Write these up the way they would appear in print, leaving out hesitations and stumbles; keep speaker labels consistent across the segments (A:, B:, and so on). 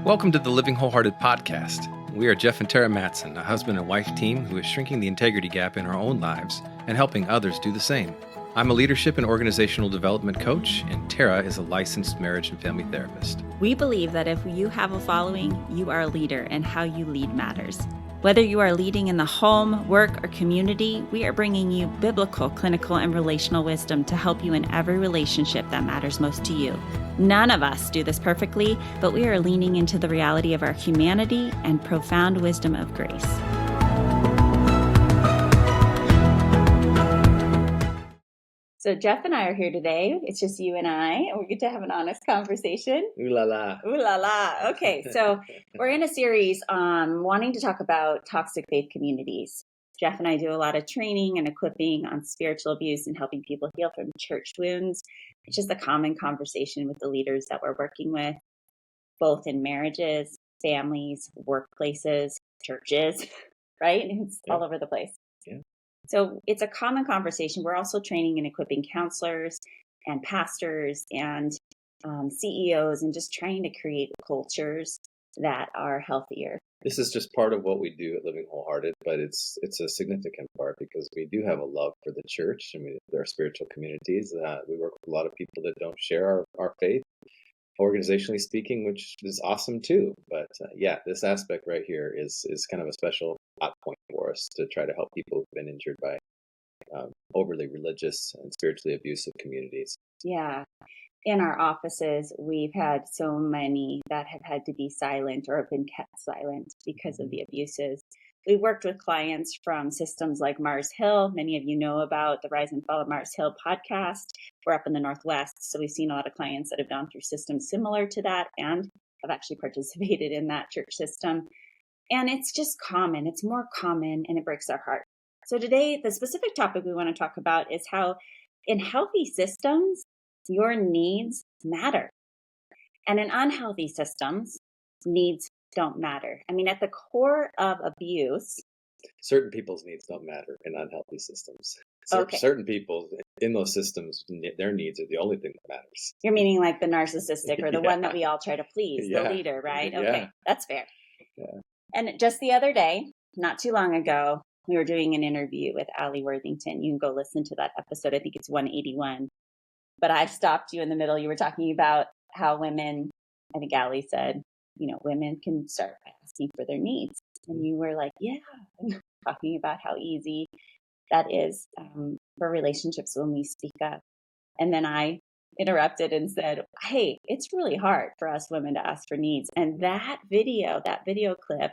A: Welcome to the Living Wholehearted Podcast. We are Jeff and Terra Mattson, a husband and wife team who is shrinking the integrity gap in our own lives and helping others do the same. I'm a leadership and organizational development coach, and Terra is a licensed marriage and family therapist.
B: We believe that if you have a following, you are a leader, and how you lead matters. Whether you are leading in the home, work, or community, we are bringing you biblical, clinical, and relational wisdom to help you in every relationship that matters most to you. None of us do this perfectly, but we are leaning into the reality of our humanity and profound wisdom of grace. So Jeff and I are here today. It's just you and I, and we get to have an honest conversation.
A: Ooh la la.
B: Ooh la la. Okay, so we're in a series on wanting to talk about toxic faith communities. Jeff and I do a lot of training and equipping on spiritual abuse and helping people heal from church wounds. It's just a common conversation with the leaders that we're working with, both in marriages, families, workplaces, churches, right? It's all over the place.
A: Yeah.
B: So it's a common conversation. We're also training and equipping counselors and pastors and CEOs and just trying to create cultures that are healthier.
C: This is just part of what we do at Living Wholehearted, but it's a significant part because we do have a love for the church and there are spiritual communities. We work with a lot of people that don't share our faith, organizationally speaking, which is awesome too. But this aspect right here is kind of a special hot point for us to try to help people who've been injured by overly religious and spiritually abusive communities.
B: Yeah. In our offices, we've had so many that have had to be silent or have been kept silent because of the abuses. We worked with clients from systems like Mars Hill. Many of you know about the Rise and Fall of Mars Hill podcast. We're up in the Northwest, so we've seen a lot of clients that have gone through systems similar to that and have actually participated in that church system. And it's just common. It's more common, and it breaks our heart. So today, the specific topic we want to talk about is how in healthy systems, your needs matter. And in unhealthy systems, needs don't matter. I mean, at the core of abuse,
C: certain people's needs don't matter in unhealthy systems.
B: Okay.
C: Certain people in those systems, their needs are the only thing that matters.
B: You're meaning like the narcissistic or the one that we all try to please, the leader, right? Okay, that's fair.
C: Yeah.
B: And just the other day, not too long ago, we were doing an interview with Allie Worthington. You can go listen to that episode. I think it's 181. But I stopped you in the middle. You were talking about how women, I think Allie said, women can start by asking for their needs. And you were like, yeah, talking about how easy that is for relationships when we speak up. And then I interrupted and said, hey, it's really hard for us women to ask for needs. And that video clip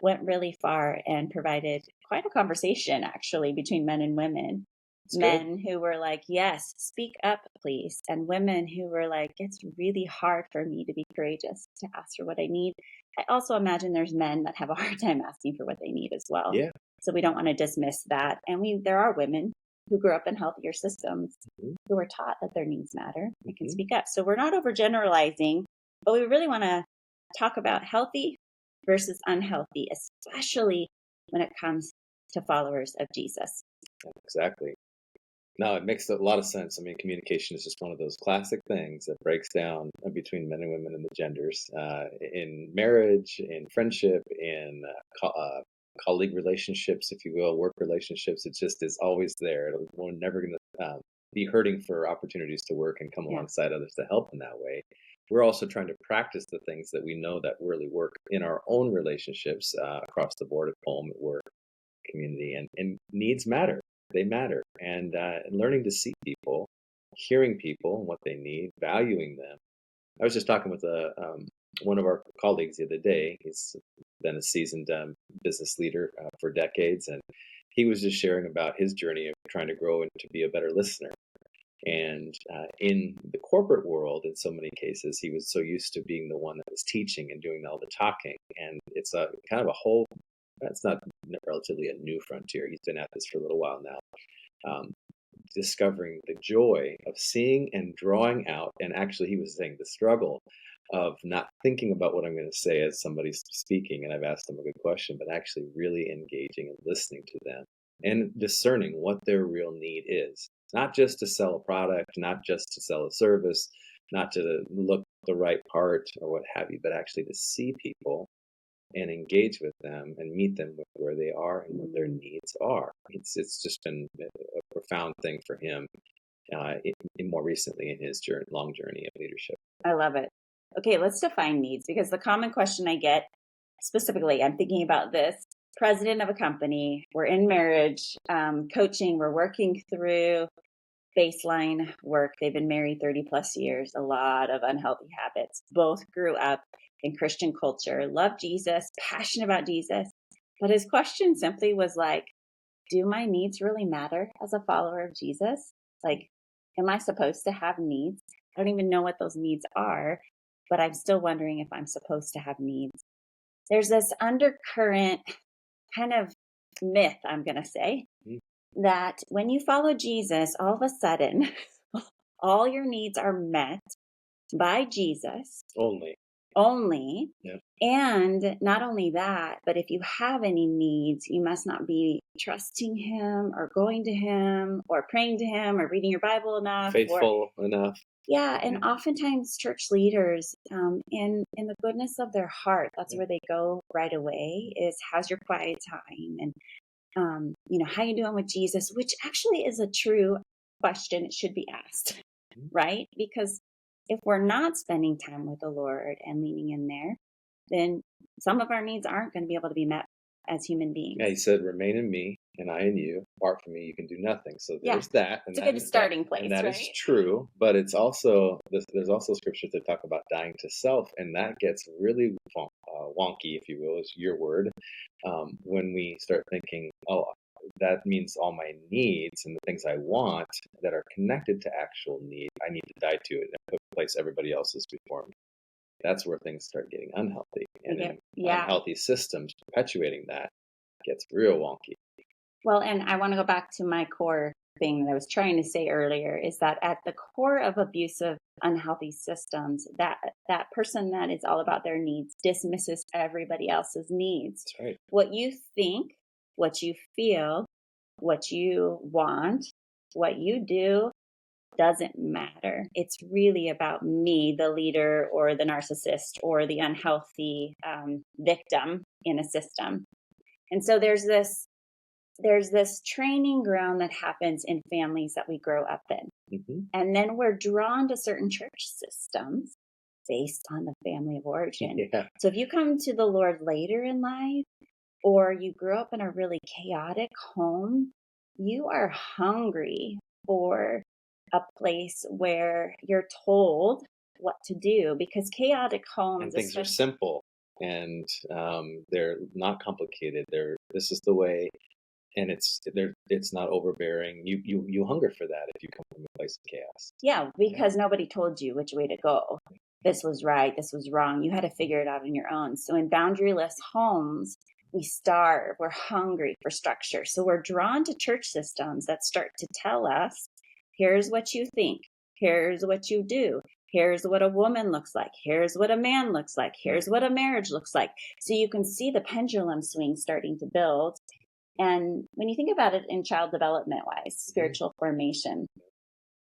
B: went really far and provided quite a conversation, actually, between men and women. Men who were like, yes, speak up, please. And women who were like, it's really hard for me to be courageous to ask for what I need. I also imagine there's men that have a hard time asking for what they need as well.
C: Yeah.
B: So we don't want to dismiss that. And there are women who grew up in healthier systems who are taught that their needs matter. They can speak up. So we're not overgeneralizing, but we really want to talk about healthy versus unhealthy, especially when it comes to followers of Jesus.
C: Exactly. No, it makes a lot of sense. I mean, communication is just one of those classic things that breaks down between men and women and the genders in marriage, in friendship, in colleague relationships, if you will, work relationships. It just is always there. We're never going to be hurting for opportunities to work and come alongside others to help in that way. We're also trying to practice the things that we know that really work in our own relationships across the board, at home, at work, community, and needs matter. They matter. And learning to see people, hearing people and what they need, valuing them. I was just talking with one of our colleagues the other day. He's been a seasoned business leader for decades. And he was just sharing about his journey of trying to grow and to be a better listener. And in the corporate world, in so many cases, he was so used to being the one that was teaching and doing all the talking. And it's a kind of a whole, that's not relatively a new frontier. He's been at this for a little while now. Discovering the joy of seeing and drawing out, and actually he was saying the struggle of not thinking about what I'm going to say as somebody's speaking, and I've asked them a good question, but actually really engaging and listening to them and discerning what their real need is. Not just to sell a product, not just to sell a service, not to look the right part or what have you, but actually to see people and engage with them and meet them with where they are and what their needs are. It's just been a profound thing for him more recently in his long journey of leadership.
B: I love it. Okay, let's define needs, because the common question I get specifically, I'm thinking about this, president of a company, we're in marriage, coaching, we're working through baseline work. They've been married 30 plus years, a lot of unhealthy habits. Both grew up in Christian culture, love Jesus, passionate about Jesus. But his question simply was like, do my needs really matter as a follower of Jesus? Like, am I supposed to have needs? I don't even know what those needs are, but I'm still wondering if I'm supposed to have needs. There's this undercurrent kind of myth, I'm going to say, that when you follow Jesus, all of a sudden, all your needs are met by Jesus. Only.
C: Yeah.
B: And not only that, but if you have any needs, you must not be trusting him or going to him or praying to him or reading your Bible enough.
C: Faithful enough.
B: Yeah. And oftentimes church leaders, in the goodness of their heart, that's where they go right away, is how's your quiet time? And, how you doing with Jesus, which actually is a true question. It should be asked, right? Because if we're not spending time with the Lord and leaning in there, then some of our needs aren't going to be able to be met as human beings.
C: Yeah, he said, remain in me and I in you. Apart from me, you can do nothing. So there's that. And
B: it's a good starting place,
C: and that
B: right?
C: is true. But it's also, there's also scriptures that talk about dying to self. And that gets really wonky, if you will, is your word. When we start thinking, that means all my needs and the things I want that are connected to actual need, I need to die to it and place everybody else's before me. That's where things start getting unhealthy. And unhealthy systems perpetuating that gets real wonky.
B: Well, and I want to go back to my core thing that I was trying to say earlier, is that at the core of abusive, unhealthy systems, that person that is all about their needs dismisses everybody else's needs.
C: That's right.
B: What you think, what you feel, what you want, what you do doesn't matter. It's really about me, the leader or the narcissist or the unhealthy victim in a system. And so there's this training ground that happens in families that we grow up in. Mm-hmm. And then we're drawn to certain church systems based on the family of origin. Yeah. So if you come to the Lord later in life, or you grew up in a really chaotic home, you are hungry for a place where you're told what to do, because chaotic homes
C: and things are simple and they're not complicated. This is the way, and it's not overbearing. You hunger for that if you come from a place of chaos.
B: Yeah, because nobody told you which way to go. This was right, this was wrong. You had to figure it out on your own. So in boundaryless homes, we starve, we're hungry for structure. So we're drawn to church systems that start to tell us, here's what you think, here's what you do, here's what a woman looks like, here's what a man looks like, here's what a marriage looks like. So you can see the pendulum swing starting to build. And when you think about it in child development wise, spiritual formation,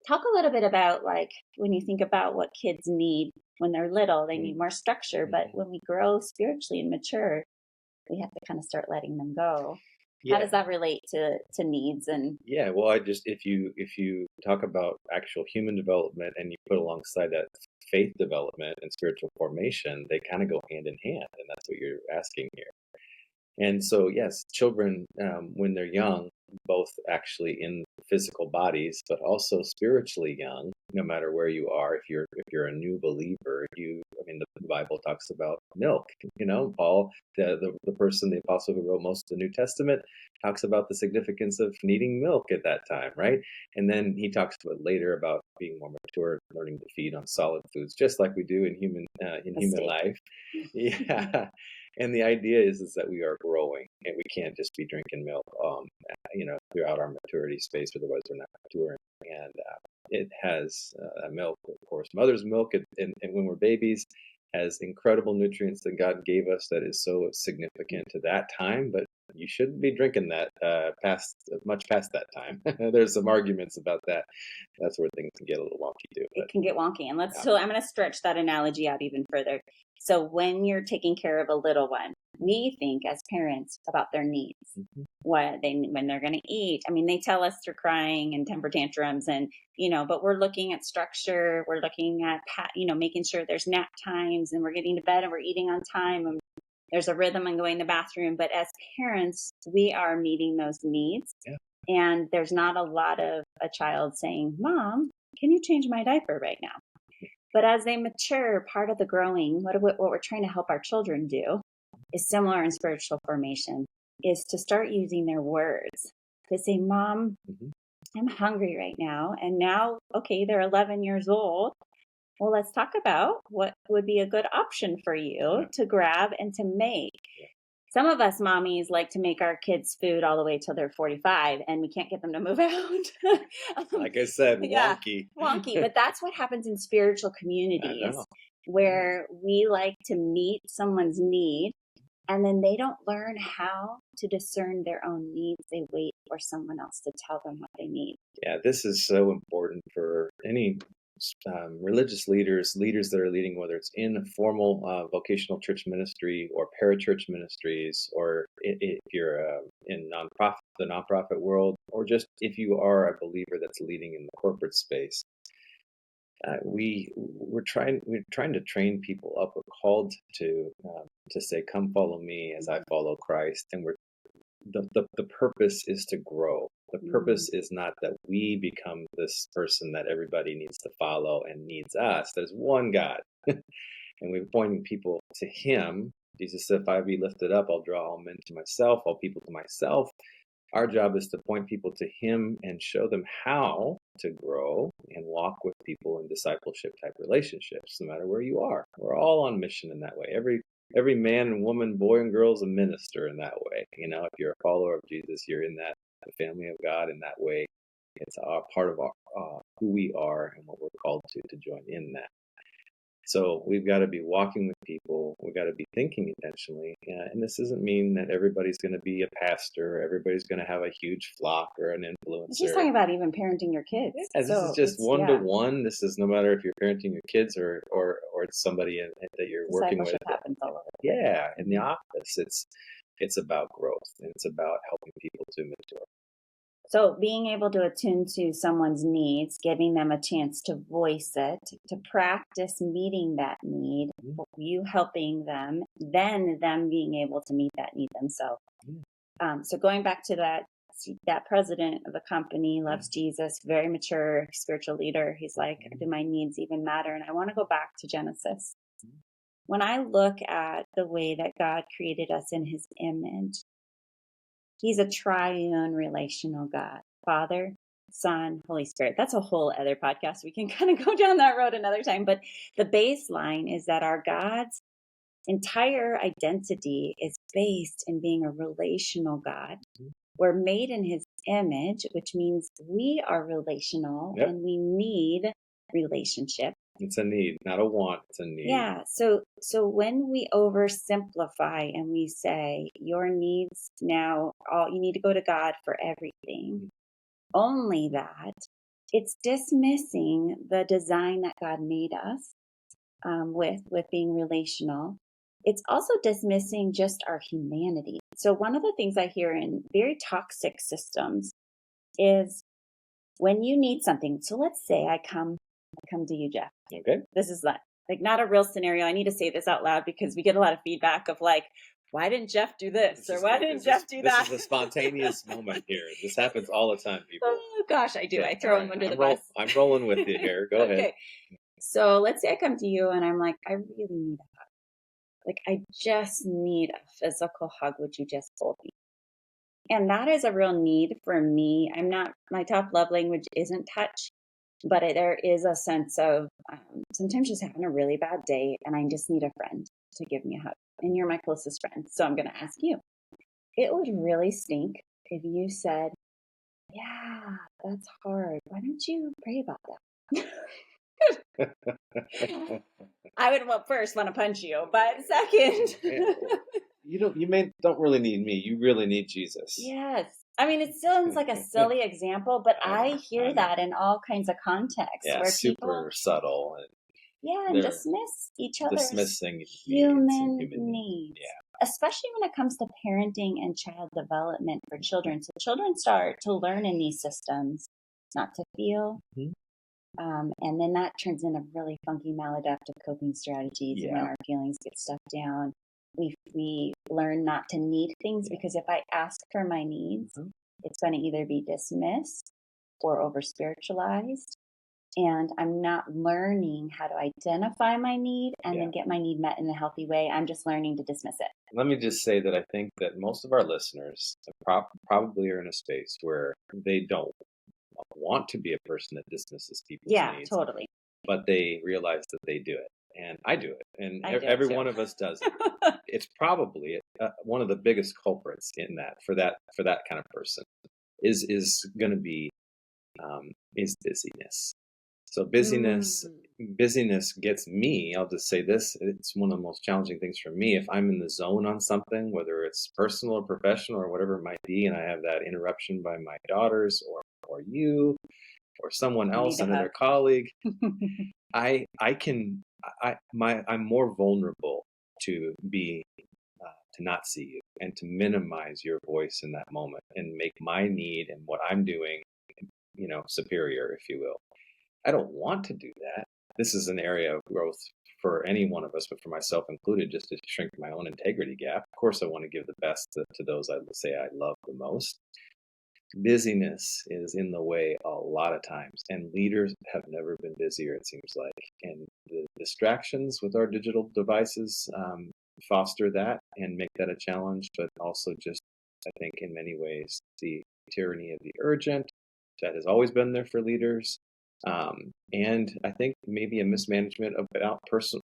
B: talk a little bit about, like, when you think about what kids need when they're little, they need more structure. But when we grow spiritually and mature, we have to kind of start letting them go. Yeah. How does that relate to needs? And
C: well, if you talk about actual human development and you put alongside that faith development and spiritual formation, they kind of go hand in hand, and that's what you're asking here. And so, yes, children, when they're young, both actually in physical bodies, but also spiritually young, no matter where you are, if you're a new believer, the Bible talks about milk. Paul, the person, the apostle who wrote most of the New Testament, talks about the significance of needing milk at that time, right? And then he talks later about being more mature, learning to feed on solid foods, just like we do in human life. Yeah. And the idea is that we are growing, and we can't just be drinking milk, throughout our maturity space, otherwise we're not maturing. And it has milk, of course, mother's milk, and when we're babies, has incredible nutrients that God gave us that is so significant to that time, but you shouldn't be drinking that much past that time. There's some arguments about that. That's where things can get a little wonky too.
B: It can get wonky. And so I'm going to stretch that analogy out even further. So when you're taking care of a little one, we think as parents about their needs, when they're going to eat. I mean, they tell us they're crying and temper tantrums and, but we're looking at structure. We're looking at, making sure there's nap times and we're getting to bed and we're eating on time and there's a rhythm and going to the bathroom. But as parents, we are meeting those needs.
C: Yeah.
B: And there's not a lot of a child saying, Mom, can you change my diaper right now? But as they mature, part of the growing, what we're trying to help our children do is similar in spiritual formation, is to start using their words. To say, Mom, I'm hungry right now. And now, okay, they're 11 years old. Well, let's talk about what would be a good option for you to grab and to make. Some of us mommies like to make our kids food all the way till they're 45 and we can't get them to move out.
C: Like I said, wonky.
B: Wonky. But that's what happens in spiritual communities where we like to meet someone's need and then they don't learn how to discern their own needs. They wait for someone else to tell them what they need.
C: Yeah, this is so important for any religious leaders that are leading, whether it's in formal vocational church ministry or parachurch ministries, or if you're in the nonprofit world, or just if you are a believer that's leading in the corporate space. We're trying to train people up. We're called to say, "Come follow me as I follow Christ," and the purpose is to grow. The purpose is not that we become this person that everybody needs to follow and needs us. There's one God, and we're pointing people to Him. Jesus said, "If I be lifted up, I'll draw all men to myself, all people to myself." Our job is to point people to Him and show them how to grow and walk with people in discipleship type relationships, no matter where you are. We're all on mission in that way. Every man and woman, boy and girl is a minister in that way. If you're a follower of Jesus, you're in the family of God in that way. It's a part of who we are and what we're called to join in that. So we've got to be walking with people. We've got to be thinking intentionally. And this doesn't mean that everybody's going to be a pastor, or everybody's going to have a huge flock or an influencer.
B: She's talking about even parenting your kids.
C: Yeah, this is just one-to-one. This is no matter if you're parenting your kids or it's somebody that you're working with.
B: Happens all over.
C: Yeah, in the office, it's about growth, and it's about helping people to mature.
B: So being able to attune to someone's needs, giving them a chance to voice it, to practice meeting that need, you helping them, then them being able to meet that need themselves. So going back to that president of a company, loves Jesus, very mature spiritual leader. He's like, do my needs even matter? And I want to go back to Genesis. When I look at the way that God created us in His image, He's a triune relational God, Father, Son, Holy Spirit. That's a whole other podcast. We can kind of go down that road another time. But the baseline is that our God's entire identity is based in being a relational God. We're made in His image, which means we are relational and we need relationship.
C: It's a need, not a want. It's a need.
B: Yeah. So when we oversimplify and we say your needs now, you need to go to God for everything, only that, it's dismissing the design that God made us with being relational. It's also dismissing just our humanity. So one of the things I hear in very toxic systems is when you need something. So let's say I come to you, Jeff.
C: Okay.
B: This is like not a real scenario. I need to say this out loud because we get a lot of feedback of like, why didn't Jeff do this? Or why didn't Jeff do that?
C: This is a spontaneous moment here. This happens all the time, people.
B: Oh gosh, I do. I throw him under the bus.
C: I'm rolling with you here. Go ahead.
B: So let's say I come to you and I'm like, I really need a hug. Like I just need a physical hug. Would you just hold me? And that is a real need for me. My top love language isn't touch. But there is a sense of sometimes just having a really bad day and I just need a friend to give me a hug. And you're my closest friend. So I'm going to ask you. It would really stink if you said, yeah, that's hard. Why don't you pray about that? I would, first want to punch you. But second,
C: don't really need me. You really need Jesus.
B: Yes. I mean, it sounds like a silly example, but I hear that in all kinds of contexts
C: Yeah,
B: where
C: super
B: people,
C: subtle.
B: and dismiss each other's
C: Dismissing
B: human
C: needs.
B: needs.
C: Yeah.
B: Especially when it comes to parenting and child development for children. So children start to learn in these systems not to feel.
C: Mm-hmm.
B: And then that turns into really funky maladaptive coping strategies.
C: Yeah.
B: When our feelings get stuffed down, we learn not to need things, because if I ask for my needs, it's going to either be dismissed or over spiritualized. And I'm not learning how to identify my need and then get my need met in a healthy way. I'm just learning to dismiss it.
C: Let me just say that I think that most of our listeners probably are in a space where they don't want to be a person that dismisses people's needs.
B: Yeah, totally.
C: But they realize that they do it. And I do it. And every one of us does it. It's probably one of the biggest culprits in that for that kind of person is going to be is busyness. So busyness gets me. I'll just say this: it's one of the most challenging things for me. If I'm in the zone on something, whether it's personal or professional or whatever it might be, and I have that interruption by my daughters or you or someone else, another colleague, I'm more vulnerable to be to not see you and to minimize your voice in that moment and make my need and what I'm doing, superior, if you will. I don't want to do that. This is an area of growth for any one of us, but for myself included, just to shrink my own integrity gap. Of course, I want to give the best to those I would say I love the most. Busyness is in the way a lot of times, and leaders have never been busier, it seems like. And the distractions with our digital devices foster that and make that a challenge, but also just, I think, in many ways, the tyranny of the urgent that has always been there for leaders. And I think maybe a mismanagement about personal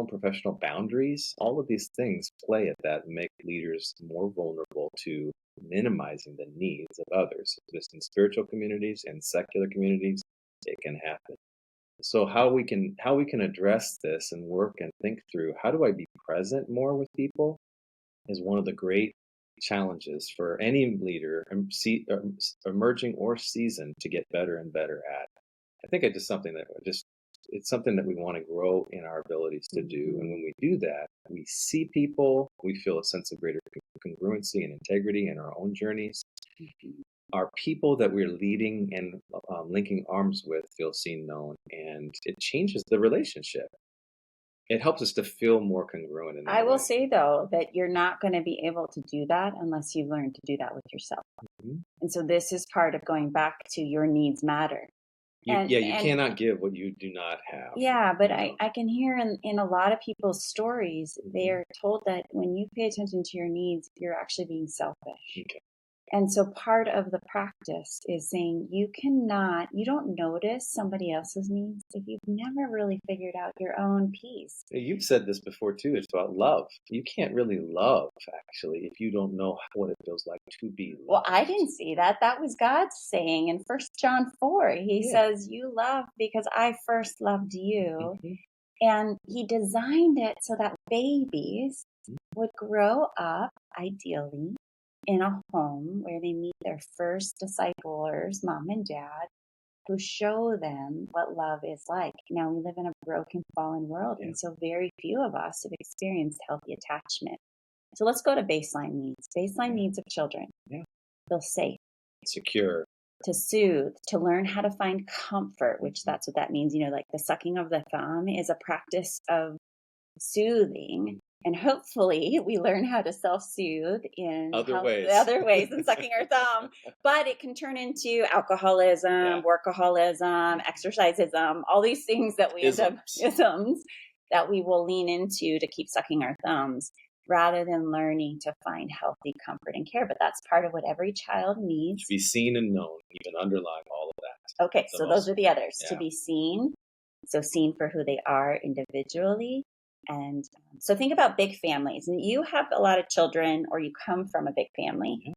C: and professional boundaries. All of these things play at that and make leaders more vulnerable to minimizing the needs of others. Just in spiritual communities and secular communities, it can happen. So how we can address this and work and think through how do I be present more with people is one of the great challenges for any leader, emerging or seasoned, to get better and better at. I think it's something that we want to grow in our abilities to do. And when we do that, we see people, we feel a sense of greater congruency and integrity in our own journeys. Our people that we're leading and linking arms with feel seen, known, and it changes the relationship. It helps us to feel more congruent in that
B: I will
C: way.
B: say, though, that you're not going to be able to do that unless you learn to do that with yourself. And so this is part of going back to your needs matter.
C: You cannot give what you do not have.
B: Yeah, but I can hear in a lot of people's stories, they are told that when you pay attention to your needs, you're actually being selfish.
C: Okay.
B: And so part of the practice is saying you don't notice somebody else's needs if you've never really figured out your own piece.
C: You've said this before too. It's about love. You can't really love, actually, if you don't know what it feels like to be loved.
B: Well, I didn't see that. That was God's saying in 1 John 4. He says, you love because I first loved you. And he designed it so that babies would grow up, ideally, in a home where they meet their first disciplers, mom and dad, who show them what love is like. Now, we live in a broken, fallen world, and so very few of us have experienced healthy attachment. So let's go to baseline needs. Baseline needs of children. Feel safe.
C: Secure.
B: To soothe, to learn how to find comfort, which that's what that means. Like the sucking of the thumb is a practice of soothing. And hopefully we learn how to self-soothe in other ways than sucking our thumb. But it can turn into alcoholism, workaholism, exercisism, all these things that we isms that we will lean into to keep sucking our thumbs, rather than learning to find healthy comfort and care. But that's part of what every child needs.
C: To be seen and known, even underlying all of that.
B: Okay, so those are the others. To be seen, so seen for who they are individually. And so think about big families. And you have a lot of children, or you come from a big family.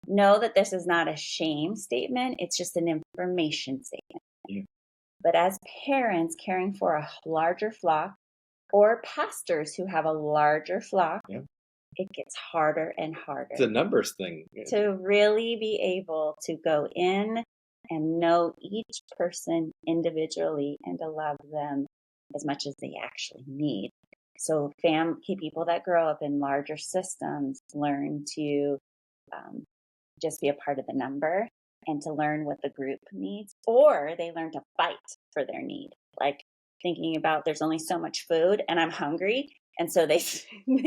B: Know that this is not a shame statement. It's just an information statement. But as parents caring for a larger flock, or pastors who have a larger flock, it gets harder and harder.
C: It's a numbers thing.
B: To really be able to go in and know each person individually and to love them as much as they actually need. So people that grow up in larger systems learn to just be a part of the number and to learn what the group needs, or they learn to fight for their need. Like thinking about there's only so much food and I'm hungry. And so they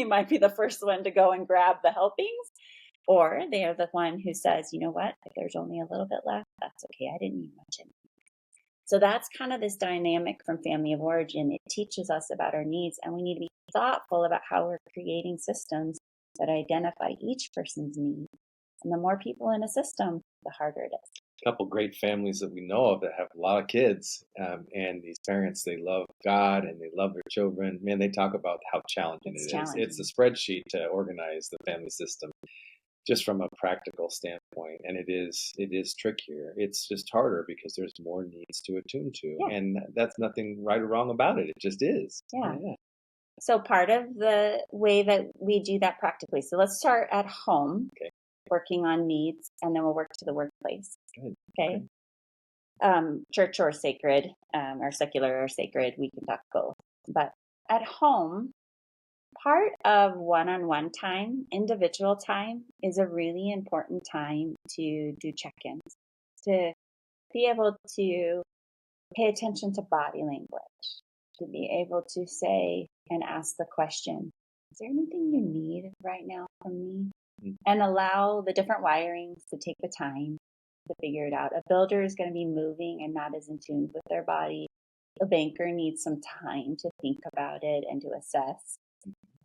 B: might be the first one to go and grab the helpings. Or they are the one who says, you know what, if there's only a little bit left, that's okay. I didn't need much anymore. So that's kind of this dynamic from family of origin. It teaches us about our needs, and we need to be thoughtful about how we're creating systems that identify each person's needs. And the more people in a system, the harder it is.
C: A couple great families that we know of that have a lot of kids, and these parents, they love God and they love their children. Man, they talk about how challenging it is. It's a spreadsheet to organize the family system, just from a practical standpoint, and it is trickier. It's just harder because there's more needs to attune to, and that's nothing right or wrong about it. It just is.
B: Yeah. So part of the way that we do that practically. So let's start at home.
C: Okay.
B: Working on needs, and then we'll work to the workplace.
C: Good.
B: Okay. Church or sacred, or secular or sacred, we can talk both. But at home, part of one-on-one time, individual time, is a really important time to do check-ins, to be able to pay attention to body language, to be able to say and ask the question, is there anything you need right now from me? And allow the different wirings to take the time to figure it out. A builder is going to be moving and not as in tune with their body. A banker needs some time to think about it and to assess.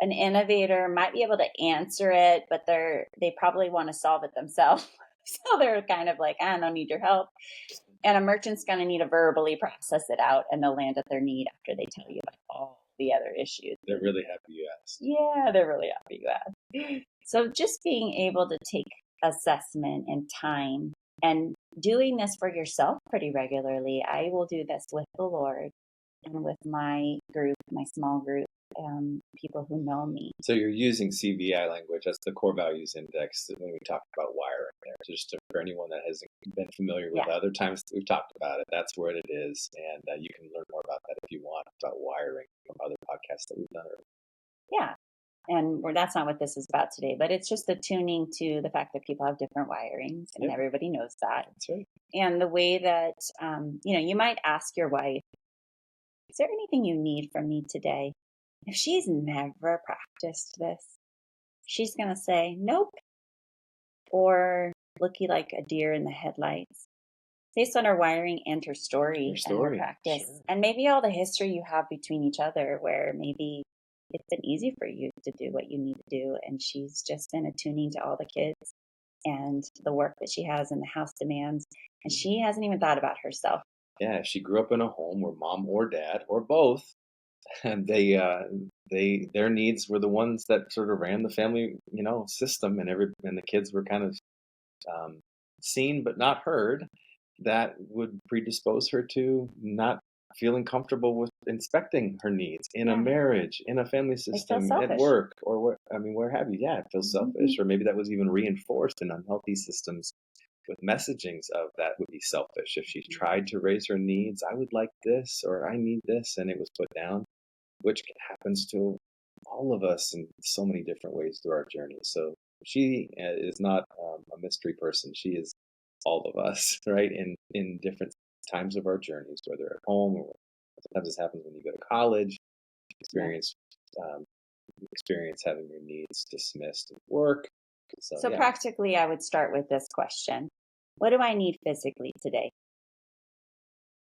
B: An innovator might be able to answer it, but they probably want to solve it themselves. So they're kind of like, I don't need your help. And a merchant's going to need to verbally process it out, and they'll land at their need after they tell you about all the other issues.
C: They're really happy you asked.
B: Yeah, they're really happy you asked. So just being able to take assessment and time and doing this for yourself pretty regularly. I will do this with the Lord and with my group, my small group, people who know me.
C: So you're using CVI language. That's the core values index when we talk about wiring there. Just for anyone that hasn't been familiar with other times that we've talked about it, that's where it is. And you can learn more about that if you want, about wiring from other podcasts that we've done earlier.
B: Yeah. And that's not what this is about today, but it's just attuning to the fact that people have different wirings, and everybody knows that.
C: That's right.
B: And the way that, you might ask your wife, is there anything you need from me today? If she's never practiced this, she's going to say, nope, or looky like a deer in the headlights, based on her wiring and her story and her practice. Sure. And maybe all the history you have between each other, where maybe it's been easy for you to do what you need to do, and she's just been attuning to all the kids and the work that she has and the house demands, and she hasn't even thought about herself.
C: Yeah, she grew up in a home where mom or dad or both, and their needs were the ones that sort of ran the family, system, and the kids were kind of seen but not heard. That would predispose her to not feeling comfortable with inspecting her needs in a marriage, in a family system, at work, or where have you. Yeah, it feels selfish, or maybe that was even reinforced in unhealthy systems with messagings of that would be selfish. If she tried to raise her needs, I would like this, or I need this, and it was put down, which happens to all of us in so many different ways through our journey. So she is not a mystery person. She is all of us, right? In different times of our journeys, whether at home or sometimes this happens when you go to college, experience having your needs dismissed at work. So
B: practically, I would start with this question. What do I need physically today?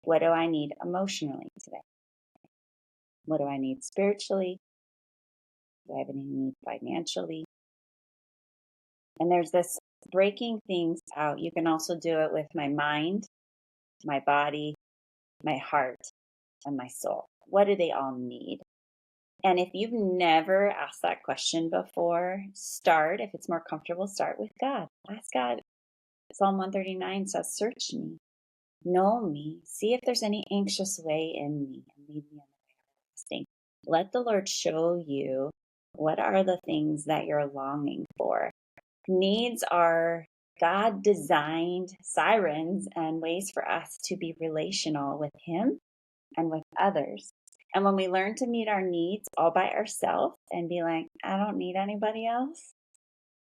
B: What do I need emotionally today? What do I need spiritually? Do I have any need financially? And there's this breaking things out. You can also do it with my mind, my body, my heart, and my soul. What do they all need? And if you've never asked that question before, if it's more comfortable, start with God. Ask God. Psalm 139 says, search me, know me, see if there's any anxious way in me, and lead me on the way everlasting. Let the Lord show you What are the things that you're longing for? Needs are God designed sirens and ways for us to be relational with Him and with others. And when we learn to meet our needs all by ourselves and be like, I don't need anybody else,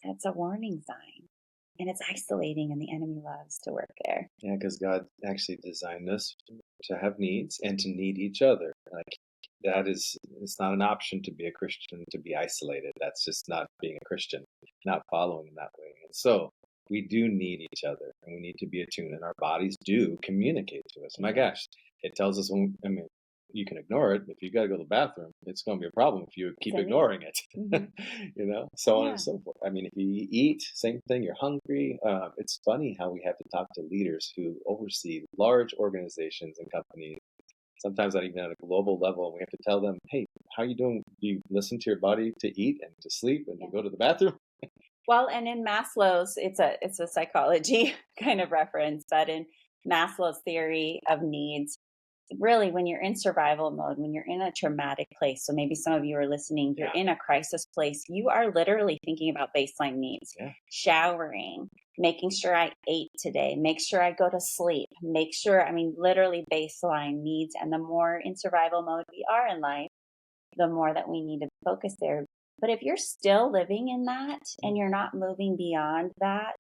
B: that's a warning sign. And it's isolating, and the enemy loves to work there.
C: Yeah, because God actually designed us to have needs and to need each other. Like it's not an option to be a Christian, to be isolated. That's just not being a Christian, not following in that way. And so we do need each other, and we need to be attuned, and our bodies do communicate to us. My gosh, it tells us you can ignore it. If you got to go to the bathroom, it's going to be a problem if you keep ignoring it, so on and so forth. I mean, if you eat, same thing, you're hungry. It's funny how we have to talk to leaders who oversee large organizations and companies, sometimes not even at a global level. And we have to tell them, hey, how are you doing? Do you listen to your body to eat and to sleep and to go to the bathroom?
B: Well, and in Maslow's, it's a psychology kind of reference, but in Maslow's theory of needs, really, when you're in survival mode, when you're in a traumatic place, so maybe some of you are listening, you're in a crisis place, you are literally thinking about baseline needs, showering, making sure I ate today, make sure I go to sleep, literally baseline needs. And the more in survival mode we are in life, the more that we need to focus there. But if you're still living in that and you're not moving beyond that,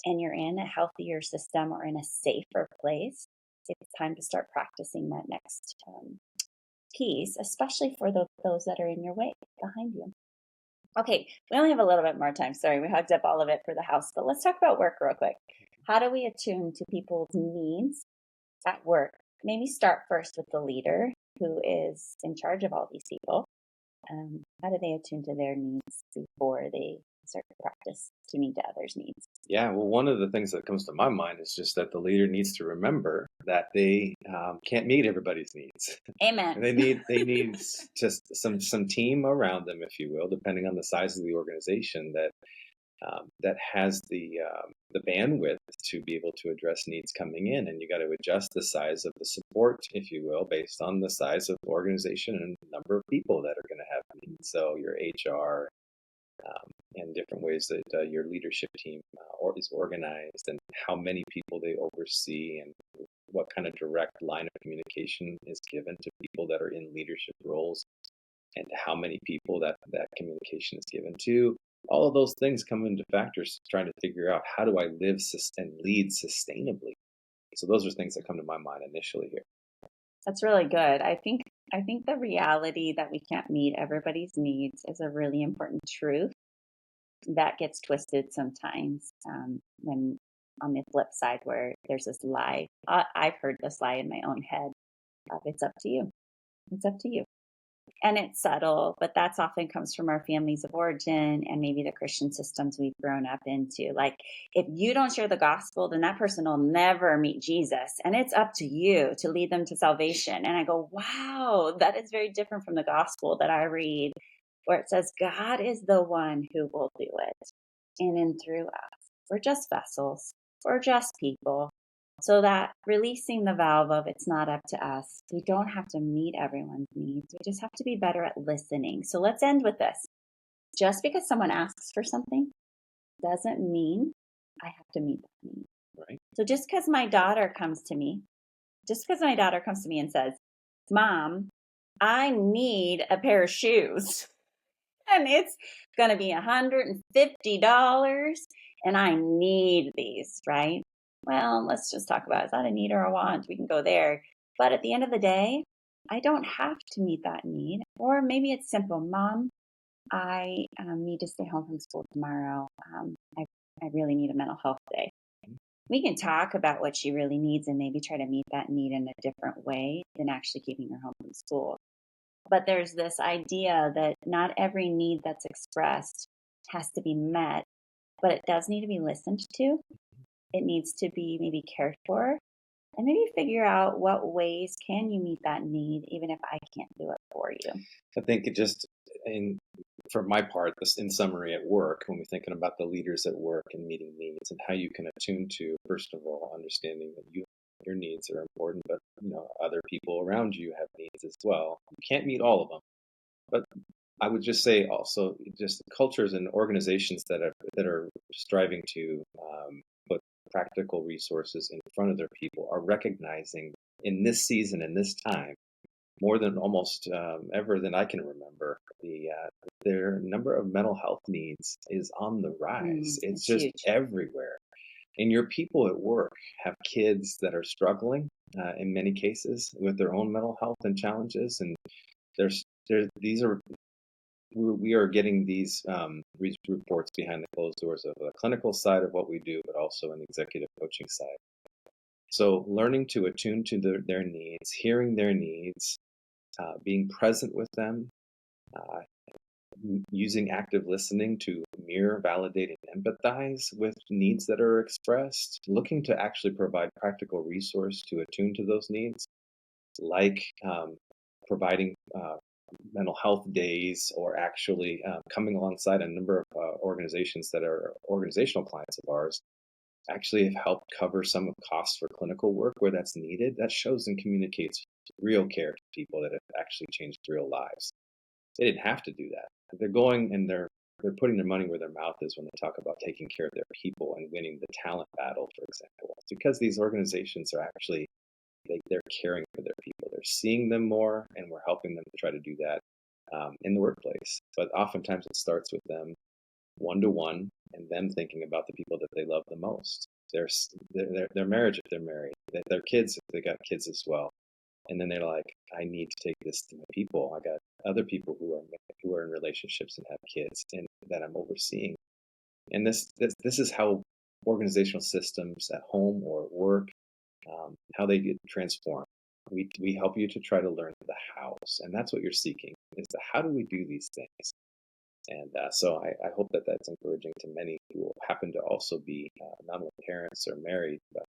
B: and you're in a healthier system or in a safer place, it's time to start practicing that next piece, especially for those that are in your way behind you. Okay, we only have a little bit more time. Sorry, we hugged up all of it for the house, but let's talk about work real quick. How do we attune to people's needs at work? Maybe start first with the leader who is in charge of all these people. How do they attune to their needs before they start to practice tuning to others' needs?
C: Yeah, well, one of the things that comes to my mind is just that the leader needs to remember that they can't meet everybody's needs.
B: Amen.
C: They need just some team around them, if you will, depending on the size of the organization that has the bandwidth to be able to address needs coming in, and you got to adjust the size of the support, if you will, based on the size of the organization and the number of people that are going to have needs. So your HR. And different ways that your leadership team is organized, and how many people they oversee, and what kind of direct line of communication is given to people that are in leadership roles, and how many people that communication is given to. All of those things come into factors trying to figure out, how do I live and lead sustainably? So those are things that come to my mind initially here.
B: That's really good. I think the reality that we can't meet everybody's needs is a really important truth that gets twisted sometimes, when on the flip side, where there's this lie. I've heard this lie in my own head of, it's up to you. It's up to you. And it's subtle, but that's often comes from our families of origin and maybe the Christian systems we've grown up into. Like, if you don't share the gospel, then that person will never meet Jesus. And it's up to you to lead them to salvation. And I go, wow, that is very different from the gospel that I read, where it says God is the one who will do it in and through us. We're just vessels. We're just people. So that releasing the valve of, it's not up to us. We don't have to meet everyone's needs. We just have to be better at listening. So let's end with this. Just because someone asks for something doesn't mean I have to meet that need.
C: Right.
B: So just because my daughter comes to me and says, Mom, I need a pair of shoes, and it's going to be $150, and I need these, right? Well, let's just talk about, is that a need or a want? We can go there. But at the end of the day, I don't have to meet that need. Or maybe it's simple. Mom, I need to stay home from school tomorrow. I really need a mental health day. We can talk about what she really needs and maybe try to meet that need in a different way than actually keeping her home from school. But there's this idea that not every need that's expressed has to be met, but it does need to be listened to. It needs to be maybe cared for, and maybe figure out what ways can you meet that need, even if I can't do it for you.
C: I think for my part, in summary, at work, when we're thinking about the leaders at work and meeting needs and how you can attune to, first of all, understanding that your needs are important, but other people around you have needs as well. You can't meet all of them, but I would just say also just cultures and organizations that are striving to put practical resources in front of their people are recognizing in this season and this time more than almost ever than I can remember, their number of mental health needs is on the rise. It's just
B: huge.
C: everywhere. And your people at work have kids that are struggling in many cases with their own mental health and challenges. And we are getting these reports behind the closed doors of the clinical side of what we do, but also in the executive coaching side. So learning to attune to their needs, hearing their needs, being present with them, using active listening to mirror, validate, and empathize with needs that are expressed, looking to actually provide practical resource to attune to those needs, like providing mental health days, or actually coming alongside a number of organizations that are organizational clients of ours, actually have helped cover some of costs for clinical work where that's needed. That shows and communicates real care to people that have actually changed real lives. They didn't have to do that. They're going and they're putting their money where their mouth is when they talk about taking care of their people and winning the talent battle, for example. It's because these organizations are actually they're caring for their people. They're seeing them more, and we're helping them to try to do that in the workplace. But oftentimes it starts with them one-to-one and them thinking about the people that they love the most. Their marriage if they're married, their kids if they got kids as well. And then they're like, I need to take this to my people. I got other people who are in relationships and have kids and that I'm overseeing. And this is how organizational systems at home or at work, how they get transformed. We help you to try to learn the hows, and that's what you're seeking, is the how do we do these things. And so I hope that that's encouraging to many who happen to also be not only parents or married, but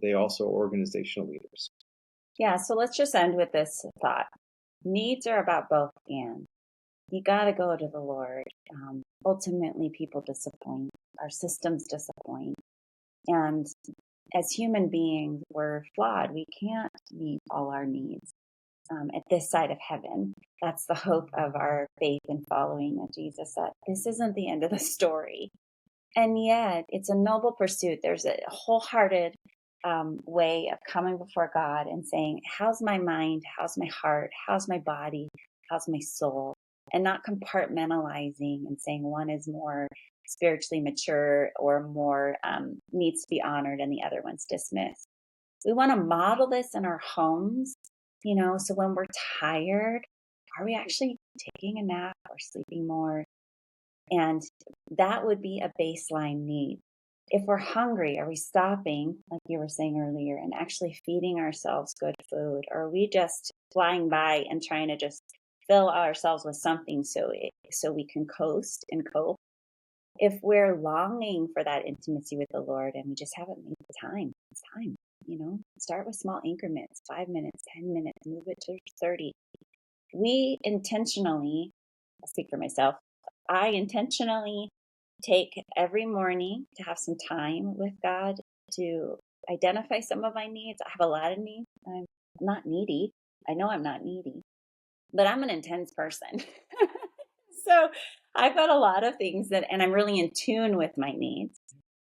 C: they also are organizational leaders.
B: Yeah, so let's just end with this thought. Needs are about both and. You got to go to the Lord. Ultimately, people disappoint. Our systems disappoint. And as human beings, we're flawed. We can't meet all our needs at this side of heaven. That's the hope of our faith and following of Jesus, that this isn't the end of the story. And yet, it's a noble pursuit. There's a wholehearted way of coming before God and saying, how's my mind? How's my heart? How's my body? How's my soul? And not compartmentalizing and saying one is more spiritually mature or more needs to be honored and the other one's dismissed. We want to model this in our homes, so when we're tired, are we actually taking a nap or sleeping more? And that would be a baseline need. If we're hungry, are we stopping, like you were saying earlier, and actually feeding ourselves good food? Or are we just flying by and trying to just fill ourselves with something so we can coast and cope? If we're longing for that intimacy with the Lord and we just haven't made the time, it's time. Start with small increments, 5 minutes, 10 minutes, move it to 30. We intentionally, I'll speak for myself, I intentionally take every morning to have some time with God to identify some of my needs. I have a lot of needs. I'm not needy. I know I'm not needy, but I'm an intense person. So I've got a lot of things and I'm really in tune with my needs.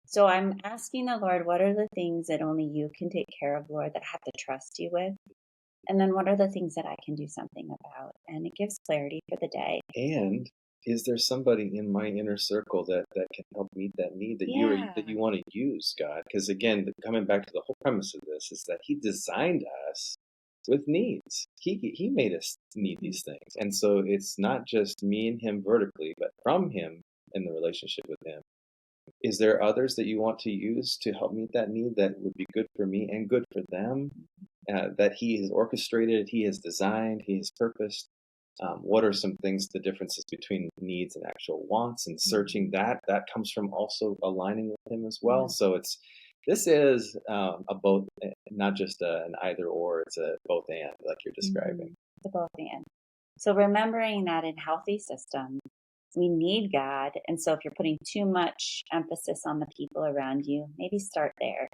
B: So I'm asking the Lord, what are the things that only you can take care of, Lord, that I have to trust you with? And then what are the things that I can do something about? And it gives clarity for the day.
C: And is there somebody in my inner circle that can help meet that need that you want to use, God? Because again, coming back to the whole premise of this is that He designed us with needs. He made us need these things, and so it's not just me and Him vertically, but from Him in the relationship with Him. Is there others that you want to use to help meet that need that would be good for me and good for them? That He has orchestrated, He has designed, He has purposed. What are some things, the differences between needs and actual wants, and searching that comes from also aligning with Him as well. So this is a both, not just an either or, it's a both and, like you're describing.
B: It's a both and. So remembering that in healthy systems, we need God. And so if you're putting too much emphasis on the people around you, maybe start there.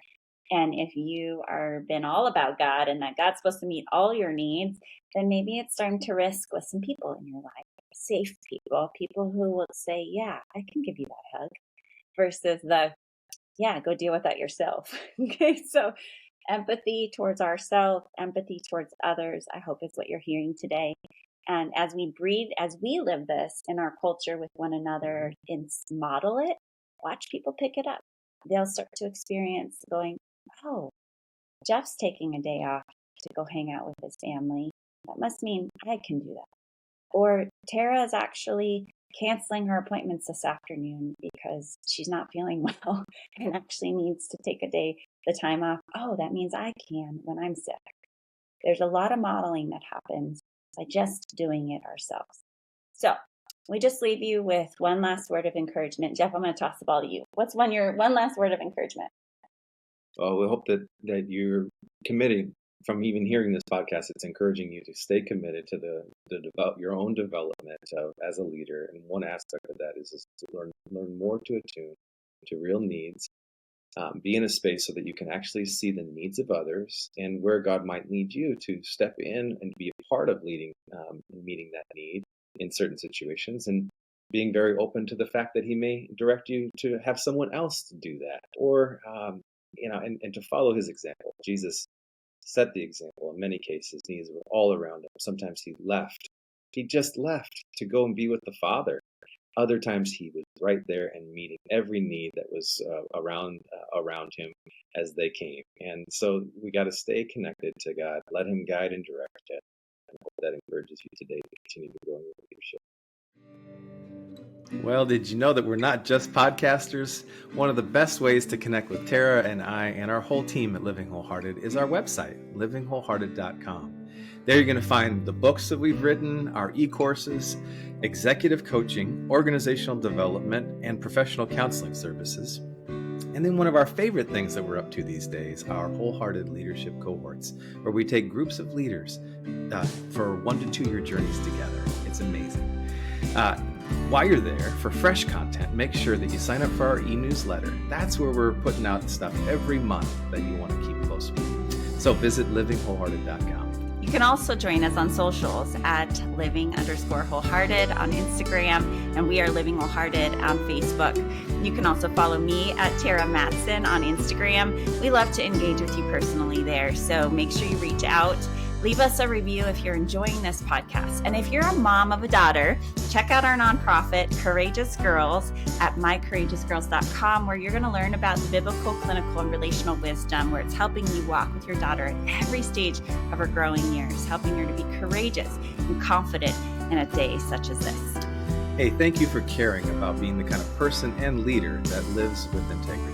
B: And if you are been all about God and that God's supposed to meet all your needs, then maybe it's time to risk with some people in your life. safe people who will say, yeah, I can give you that hug, versus the, yeah, go deal with that yourself. Okay. So empathy towards ourselves, empathy towards others, I hope is what you're hearing today. And as we live this in our culture with one another and model it, watch people pick it up. They'll start to experience going, oh, Jeff's taking a day off to go hang out with his family. That must mean I can do that. Or Terra is actually canceling her appointments this afternoon because she's not feeling well and actually needs to take the time off. Oh, that means I can when I'm sick. There's a lot of modeling that happens by just doing it ourselves. So we just leave you with one last word of encouragement. Jeff, I'm going to toss the ball to you. What's one last word of encouragement?
C: Well, we hope that you're committed. From even hearing this podcast, it's encouraging you to stay committed to your own development as a leader. And one aspect of that is to learn more to attune to real needs. Be in a space so that you can actually see the needs of others and where God might lead you to step in and be a part of leading and meeting that need in certain situations, and being very open to the fact that He may direct you to have someone else to do that, or and to follow His example. Jesus set the example in many cases. Needs were all around him. Sometimes He just left to go and be with the Father. Other times He was right there and meeting every need that was around Him as they came. And so we got to stay connected to God, let Him guide and direct it. And I hope that encourages you today to continue to grow in your leadership.
A: Well, did you know that we're not just podcasters? One of the best ways to connect with Terra and I and our whole team at Living Wholehearted is our website, livingwholehearted.com. There you're going to find the books that we've written, our e-courses, executive coaching, organizational development, and professional counseling services. And then one of our favorite things that we're up to these days, our wholehearted leadership cohorts, where we take groups of leaders for 1 to 2 year journeys together. It's amazing. While you're there, for fresh content, make sure that you sign up for our e-newsletter. That's where we're putting out stuff every month that you want to keep close with. So visit livingwholehearted.com.
B: You can also join us on socials at living_wholehearted on Instagram, and we are Living Wholehearted on Facebook. You can also follow me at Terra Mattson on Instagram. We love to engage with you personally there, so make sure you reach out. Leave us a review if you're enjoying this podcast. And if you're a mom of a daughter, check out our nonprofit, Courageous Girls, at mycourageousgirls.com, where you're going to learn about biblical, clinical, and relational wisdom, where it's helping you walk with your daughter at every stage of her growing years, helping her to be courageous and confident in a day such as this.
A: Hey, thank you for caring about being the kind of person and leader that lives with integrity.